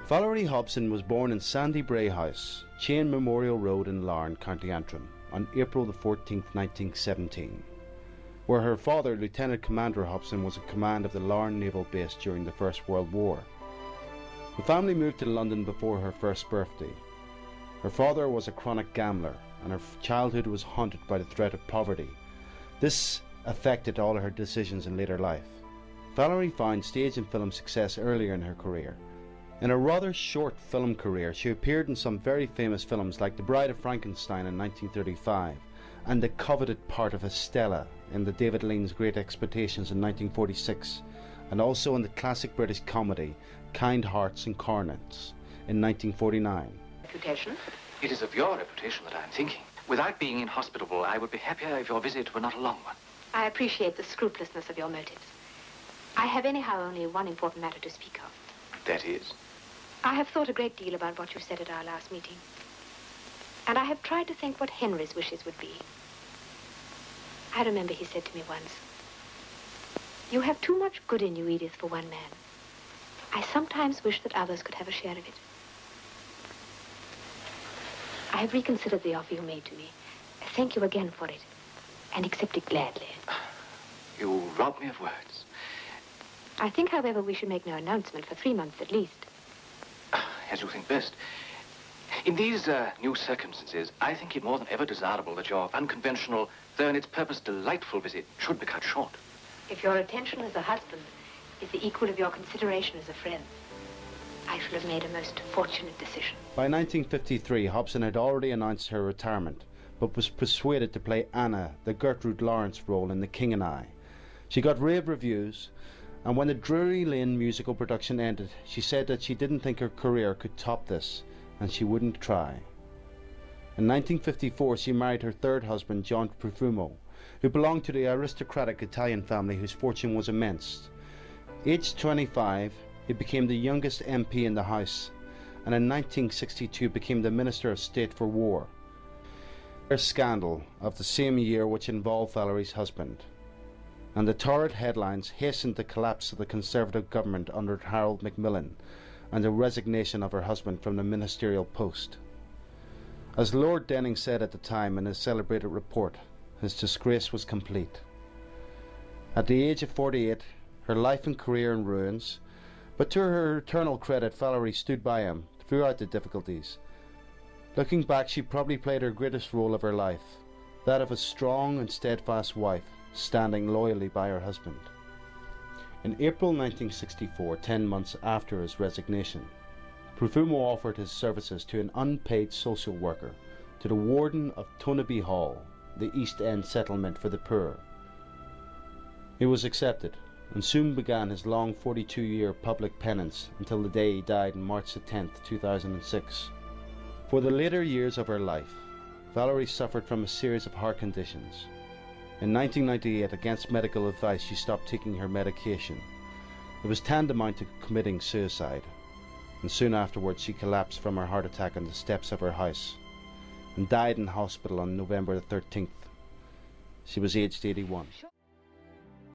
Valerie Hobson was born in Sandy Bray House, Chain Memorial Road in Larne, County Antrim, on April the 14th, 1917, where her father, Lieutenant Commander Hobson, was in command of the Larne Naval Base during the First World War. The family moved to London before her first birthday. Her father was a chronic gambler, and her childhood was haunted by the threat of poverty. This affected all her decisions in later life. Valerie found stage and film success earlier in her career. In a rather short film career, she appeared in some very famous films like The Bride of Frankenstein in 1935 and The Coveted Part of Estella in the David Lean's Great Expectations in 1946, and also in the classic British comedy Kind Hearts and Cornets in 1949. Reputation? It is of your reputation that I am thinking. Without being inhospitable, I would be happier if your visit were not a long one. I appreciate the scrupulousness of your motives. I have anyhow only one important matter to speak of. That is? I have thought a great deal about what you said at our last meeting. And I have tried to think what Henry's wishes would be. I remember he said to me once, "You have too much good in you, Edith, for one man. I sometimes wish that others could have a share of it." I have reconsidered the offer you made to me. Thank you again for it, and accept it gladly. You rob me of words. I think, however, we should make no announcement for 3 months at least. As you think best. In these new circumstances, I think it more than ever desirable that your unconventional, though in its purpose delightful visit should be cut short. If your attention as a husband is the equal of your consideration as a friend, I should have made a most fortunate decision. By 1953, Hobson had already announced her retirement, but was persuaded to play Anna, the Gertrude Lawrence role in The King and I. She got rave reviews, and when the Drury Lane musical production ended, she said that she didn't think her career could top this, and she wouldn't try. In 1954, she married her third husband, John Profumo, who belonged to the aristocratic Italian family whose fortune was immense. Aged 25, he became the youngest MP in the House, and in 1962 became the Minister of State for War. A scandal of the same year which involved Valerie's husband, and the torrid headlines hastened the collapse of the Conservative government under Harold Macmillan and the resignation of her husband from the ministerial post. As Lord Denning said at the time in his celebrated report, his disgrace was complete. At the age of 48, her life and career in ruins, but to her eternal credit, Valerie stood by him throughout the difficulties. Looking back, she probably played her greatest role of her life, that of a strong and steadfast wife, standing loyally by her husband. In April 1964, 10 months after his resignation, Profumo offered his services to an unpaid social worker, to the warden of Tonabee Hall, the East End settlement for the poor. He was accepted, and soon began his long 42-year public penance until the day he died on March 10, 2006. For the later years of her life, Valerie suffered from a series of heart conditions. In 1998, against medical advice, she stopped taking her medication. It was tantamount to committing suicide, and soon afterwards she collapsed from her heart attack on the steps of her house and died in hospital on November the 13th. She was aged 81.